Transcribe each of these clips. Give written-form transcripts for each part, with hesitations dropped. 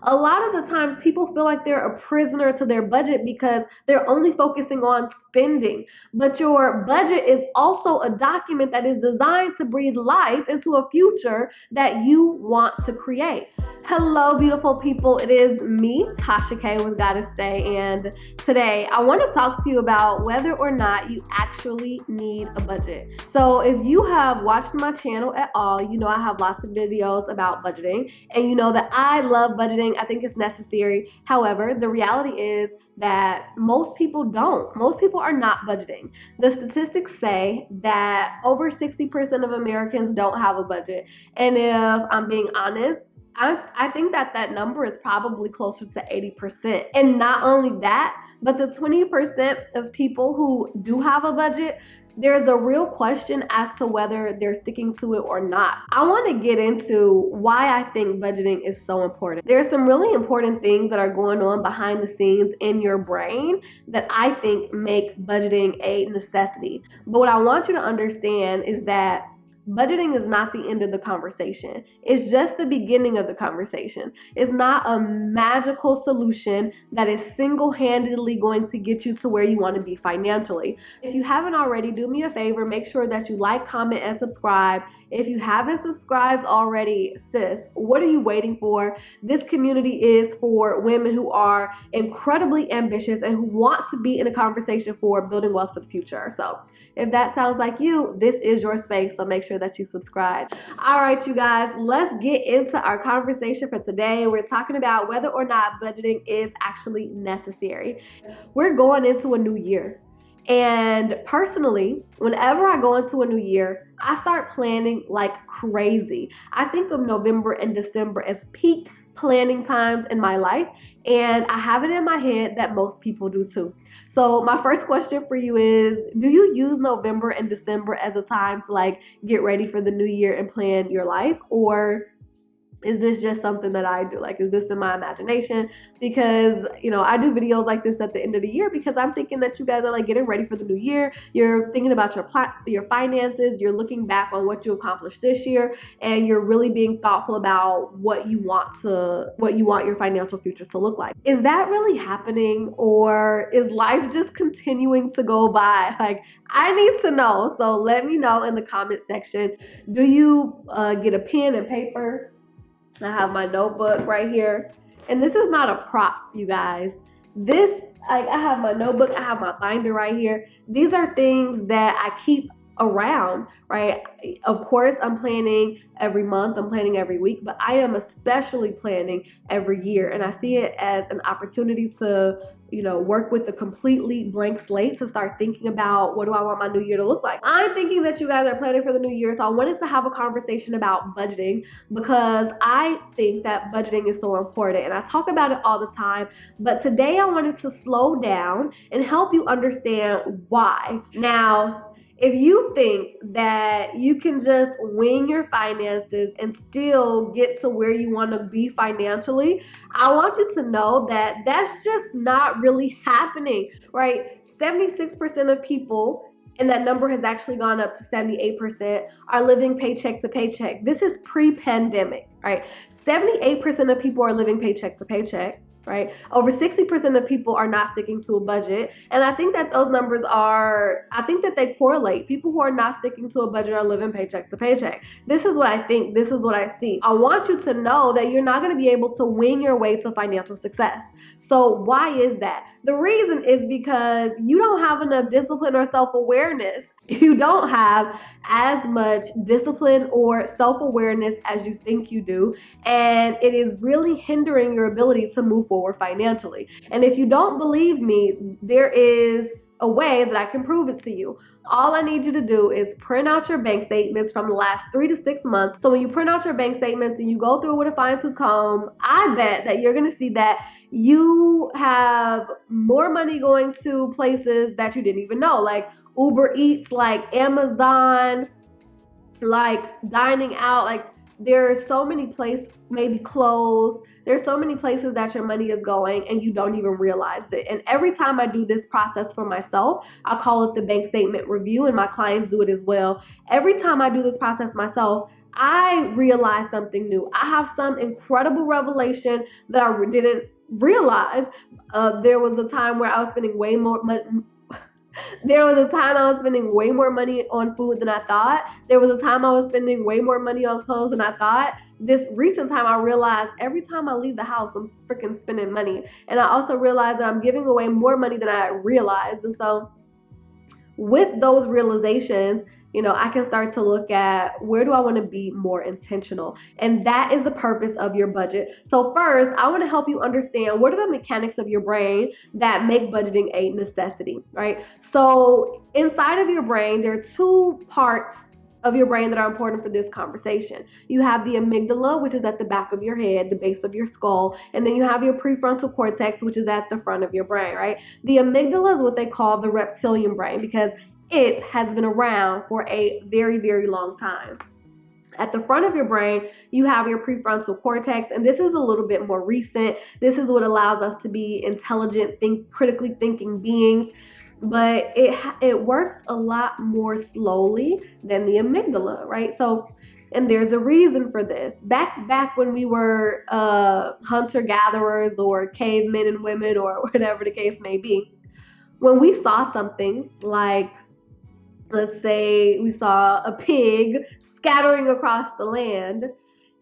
A lot of the times people feel like they're a prisoner to their budget because they're only focusing on spending. But your budget is also a document that is designed to breathe life into a future that you want to create. Hello, beautiful people. It is me, Tasha K with Goddess Day, and today I want to talk to you about whether or not you actually need a budget. So if you have watched my channel at all, you know I have lots of videos about budgeting, and you know that I love budgeting. I think it's necessary. However, the reality is that most people don't. Most people are not budgeting. The statistics say that over 60% of Americans don't have a budget. And if I'm being honest, I think that number is probably closer to 80%. And not only that, but the 20% of people who do have a budget, there's a real question as to whether they're sticking to it or not. I want to get into why I think budgeting is so important. There's some really important things that are going on behind the scenes in your brain that I think make budgeting a necessity. But what I want you to understand is that budgeting is not the end of the conversation. It's just the beginning of the conversation. It's not a magical solution that is single-handedly going to get you to where you want to be financially. If you haven't already, do me a favor, make sure that you like, comment, and subscribe. If you haven't subscribed already, sis, what are you waiting for? This community is for women who are incredibly ambitious and who want to be in a conversation for building wealth for the future. So if that sounds like you, this is your space, so make sure that you subscribe. All right, you guys, let's get into our conversation for today. We're talking about whether or not budgeting is actually necessary. We're going into a new year. And personally, whenever I go into a new year, I start planning like crazy. I think of November and December as peak planning times in my life, and I have it in my head that most people do too. So my first question for you is, do you use November and December as a time to like get ready for the new year and plan your life? Or is this just something that I do? Like, is this in my imagination? Because, you know, I do videos like this at the end of the year because I'm thinking that you guys are like getting ready for the new year. You're thinking about your finances. You're looking back on what you accomplished this year, and you're really being thoughtful about what you want your financial future to look like. Is that really happening, or is life just continuing to go by? Like, I need to know. So let me know in the comment section. Do you get a pen and paper? I have my notebook right here. And this is not a prop, you guys. I have my notebook, I have my binder right here. These are things that I keep around, right? Of course, I'm planning every month, I'm planning every week, but I am especially planning every year. And I see it as an opportunity to, you know, work with a completely blank slate to start thinking about what do I want my new year to look like. I'm thinking that you guys are planning for the new year, so I wanted to have a conversation about budgeting because I think that budgeting is so important, and I talk about it all the time, but today I wanted to slow down and help you understand why. Now, if you think that you can just wing your finances and still get to where you want to be financially, I want you to know that that's just not really happening, right? 76% of people, and that number has actually gone up to 78%, are living paycheck to paycheck. This is pre-pandemic, right? 78% of people are living paycheck to paycheck. Right? Over 60% of people are not sticking to a budget. And I think that those numbers they correlate. People who are not sticking to a budget are living paycheck to paycheck. This is what I think. This is what I see. I want you to know that you're not going to be able to wing your way to financial success. So why is that? The reason is because you don't have enough discipline or self-awareness. You don't have as much discipline or self-awareness as you think you do, and it is really hindering your ability to move forward financially. And if you don't believe me, there is a way that I can prove it to you. All I need you to do is print out your bank statements from the last 3 to 6 months. So when you print out your bank statements and you go through it with a fine-tooth comb, I bet that you're going to see that you have more money going to places that you didn't even know, like Uber Eats, like Amazon, like dining out, like there are so many places, maybe clothes. There's so many places that your money is going and you don't even realize it. And every time I do this process for myself, I call it the bank statement review, and my clients do it as well. Every time I do this process myself, I realized something new. I have some incredible revelation that I didn't realize. There was a time where I was spending way more money. There was a time I was spending way more money on food than I thought. There was a time I was spending way more money on clothes than I thought. This recent time I realized every time I leave the house, I'm freaking spending money. And I also realized that I'm giving away more money than I realized. And so with those realizations, I can start to look at where do I want to be more intentional. And that is the purpose of your budget. So first, I want to help you understand what are the mechanics of your brain that make budgeting a necessity, right? So inside of your brain, there are two parts of your brain that are important for this conversation. You have the amygdala, which is at the back of your head, the base of your skull, and then you have your prefrontal cortex, which is at the front of your brain, right? The amygdala is what they call the reptilian brain because it has been around for a very, very long time. At the front of your brain, you have your prefrontal cortex, and this is a little bit more recent. This is what allows us to be intelligent, critically thinking beings, but it works a lot more slowly than the amygdala, right? So, and there's a reason for this. Back when we were hunter-gatherers or cavemen and women or whatever the case may be, when we saw something like, let's say we saw a pig scattering across the land,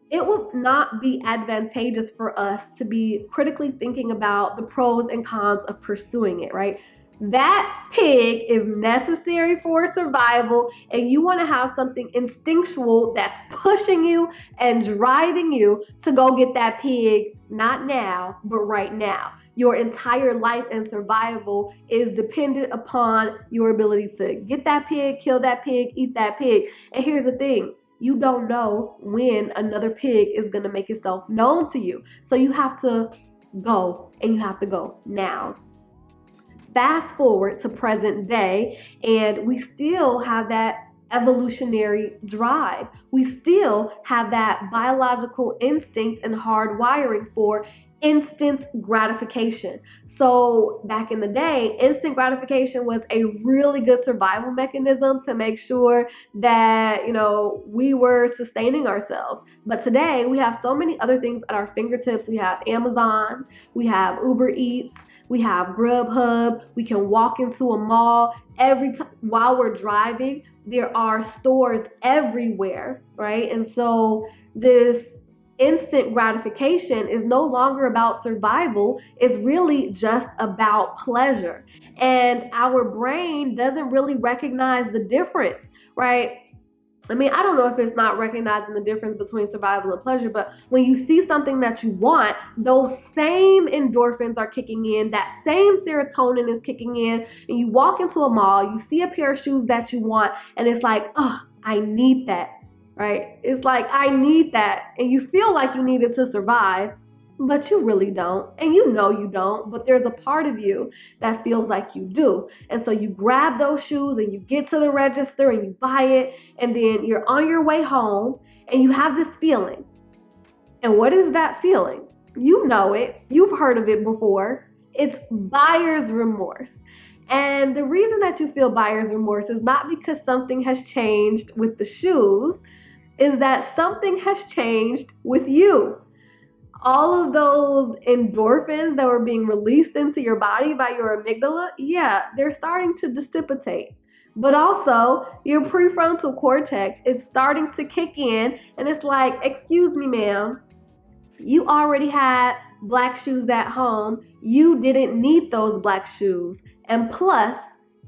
it would not be advantageous for us to be critically thinking about the pros and cons of pursuing it, right? That pig is necessary for survival, and you want to have something instinctual that's pushing you and driving you to go get that pig, not now, but right now. Your entire life and survival is dependent upon your ability to get that pig, kill that pig, eat that pig. And here's the thing. You don't know when another pig is going to make itself known to you. So you have to go, and you have to go now. Fast forward to present day, and we still have that evolutionary drive. We still have that biological instinct and hardwiring for instant gratification. So back in the day, instant gratification was a really good survival mechanism to make sure that, we were sustaining ourselves. But today we have so many other things at our fingertips. We have Amazon, we have Uber Eats, we have Grubhub, we can walk into a mall while we're driving. There are stores everywhere, right? And so this instant gratification is no longer about survival. It's really just about pleasure. And our brain doesn't really recognize the difference, right? I don't know if it's not recognizing the difference between survival and pleasure, but when you see something that you want, those same endorphins are kicking in, that same serotonin is kicking in, and you walk into a mall, you see a pair of shoes that you want, and it's like, oh, I need that, right? It's like, I need that, and you feel like you need it to survive, but you really don't, and you know you don't, but there's a part of you that feels like you do. And so you grab those shoes and you get to the register and you buy it, and then you're on your way home and you have this feeling. And what is that feeling? You know it. You've heard of it before. It's buyer's remorse. And the reason that you feel buyer's remorse is not because something has changed with the shoes, is that something has changed with you. All of those endorphins that were being released into your body by your amygdala, they're starting to dissipate. But also, your prefrontal cortex is starting to kick in, and it's like, excuse me, ma'am, you already had black shoes at home. You didn't need those black shoes. And plus,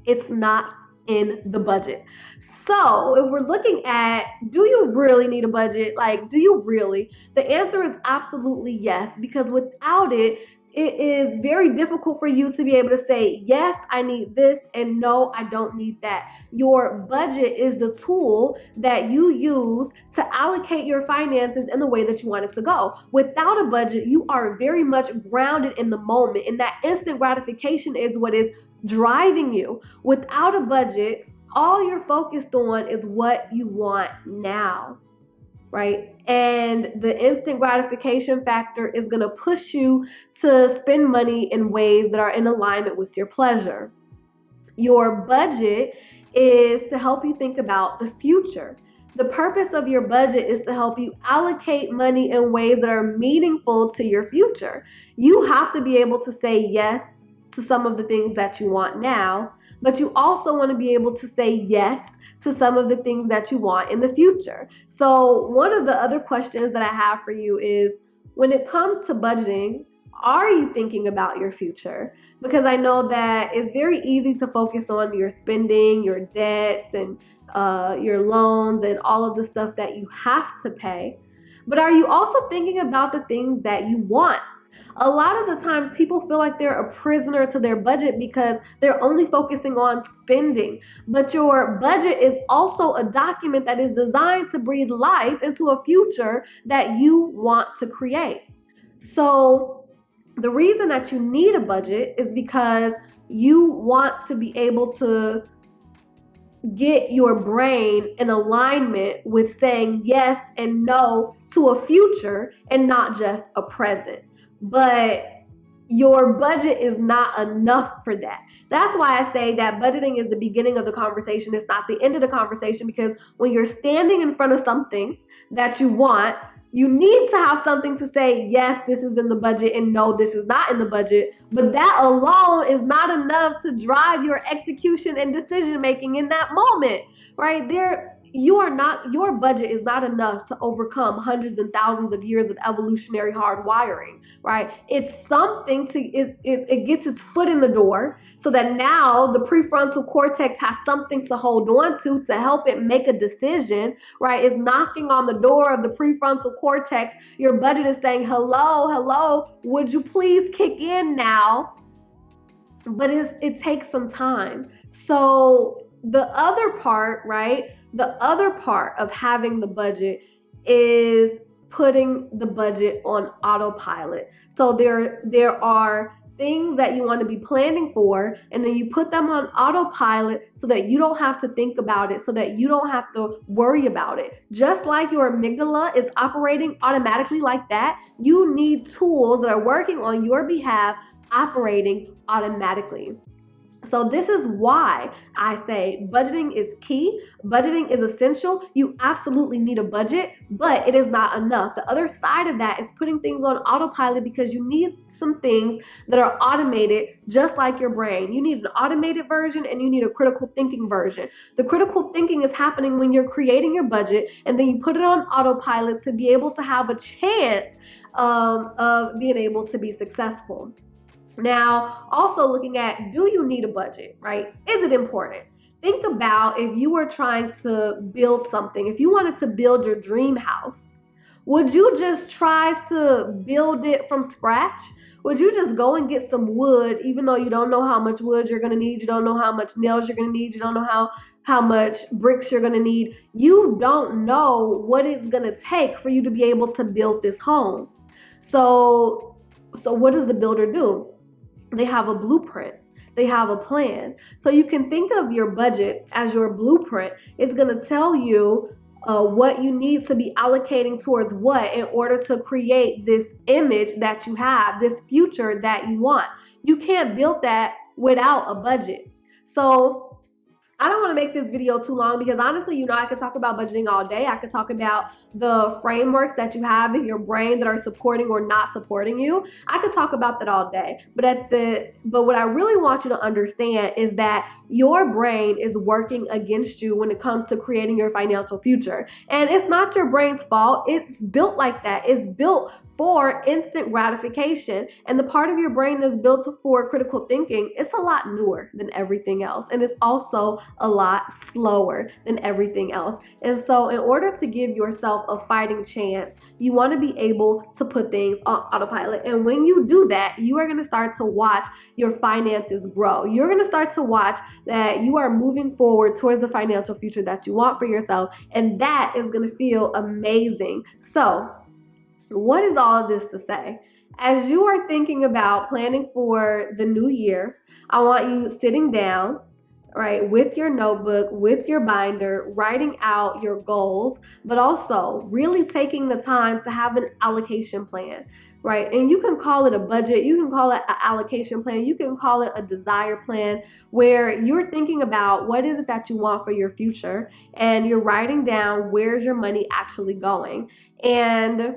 it's not in the budget. So if we're looking at, do you really need a budget? Like, do you really? The answer is absolutely yes, because without it, it is very difficult for you to be able to say, yes, I need this, and no, I don't need that. Your budget is the tool that you use to allocate your finances in the way that you want it to go. Without a budget, you are very much grounded in the moment, and that instant gratification is what is driving you. Without a budget, all you're focused on is what you want now, right? And the instant gratification factor is going to push you to spend money in ways that are in alignment with your pleasure. Your budget is to help you think about the future. The purpose of your budget is to help you allocate money in ways that are meaningful to your future. You have to be able to say yes to some of the things that you want now, but you also want to be able to say yes to some of the things that you want in the future. So, one of the other questions that I have for you is, when it comes to budgeting, are you thinking about your future? Because I know that it's very easy to focus on your spending, your debts, and your loans, and all of the stuff that you have to pay. But are you also thinking about the things that you want? A lot of the times people feel like they're a prisoner to their budget because they're only focusing on spending. But your budget is also a document that is designed to breathe life into a future that you want to create. So the reason that you need a budget is because you want to be able to get your brain in alignment with saying yes and no to a future and not just a present. But your budget is not enough for that. That's why I say that budgeting is the beginning of the conversation. It's not the end of the conversation, because when you're standing in front of something that you want, you need to have something to say, yes, this is in the budget, and no, this is not in the budget. But that alone is not enough to drive your execution and decision making in that moment, right? Your budget is not enough to overcome hundreds and thousands of years of evolutionary hardwiring, right? It's something it gets its foot in the door, so that now the prefrontal cortex has something to hold on to help it make a decision, right? It's knocking on the door of the prefrontal cortex. Your budget is saying, hello, would you please kick in now? But it takes some time. So the other part, right? The other part of having the budget is putting the budget on autopilot. So there are things that you want to be planning for, and then you put them on autopilot so that you don't have to think about it, so that you don't have to worry about it. Just like your amygdala is operating automatically like that, you need tools that are working on your behalf operating automatically. So this is why I say budgeting is key. Budgeting is essential. You absolutely need a budget, but it is not enough. The other side of that is putting things on autopilot, because you need some things that are automated, just like your brain. You need an automated version and you need a critical thinking version. The critical thinking is happening when you're creating your budget, and then you put it on autopilot to be able to have a chance of being able to be successful. Now, also looking at, do you need a budget, right? Is it important? Think about if you were trying to build something, if you wanted to build your dream house, would you just try to build it from scratch? Would you just go and get some wood, even though you don't know how much wood you're going to need, you don't know how much nails you're going to need, you don't know how much bricks you're going to need. You don't know what it's going to take for you to be able to build this home. So what does the builder do? They have a blueprint. They have a plan. So you can think of your budget as your blueprint. It's going to tell you what you need to be allocating towards what in order to create this image that you have, this future that you want. You can't build that without a budget. So I don't want to make this video too long, because honestly, I could talk about budgeting all day. I could talk about the frameworks that you have in your brain that are supporting or not supporting you. I could talk about that all day. But what I really want you to understand is that your brain is working against you when it comes to creating your financial future. And it's not your brain's fault. It's built like that. It's built for instant gratification. And the part of your brain that's built for critical thinking, it's a lot newer than everything else. And it's also a lot slower than everything else. And so in order to give yourself a fighting chance, you want to be able to put things on autopilot. And when you do that, you are going to start to watch your finances grow. You're going to start to watch that you are moving forward towards the financial future that you want for yourself. And that is going to feel amazing. So what is all of this to say? As you are thinking about planning for the new year, I want you sitting down, right, with your notebook, with your binder, writing out your goals, but also really taking the time to have an allocation plan, right? And you can call it a budget, you can call it an allocation plan, you can call it a desire plan, where you're thinking about what is it that you want for your future, and you're writing down where's your money actually going. And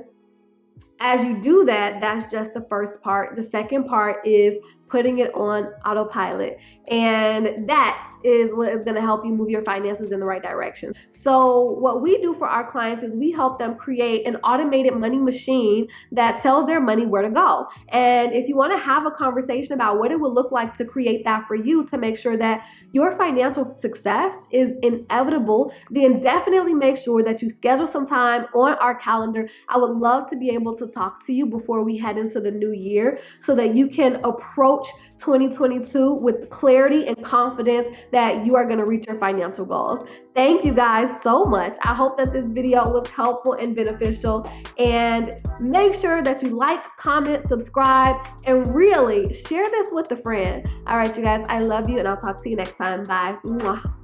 as you do that, that's just the first part. The second part is putting it on autopilot. And that is what is going to help you move your finances in the right direction. So what we do for our clients is we help them create an automated money machine that tells their money where to go. And if you want to have a conversation about what it would look like to create that for you, to make sure that your financial success is inevitable, then definitely make sure that you schedule some time on our calendar. I would love to be able to talk to you before we head into the new year, so that you can approach 2022 with clarity and confidence that you are going to reach your financial goals. Thank you guys so much. I hope that this video was helpful and beneficial. And make sure that you like, comment, subscribe, and really share this with a friend. All right, you guys, I love you, and I'll talk to you next time. Bye. Mwah.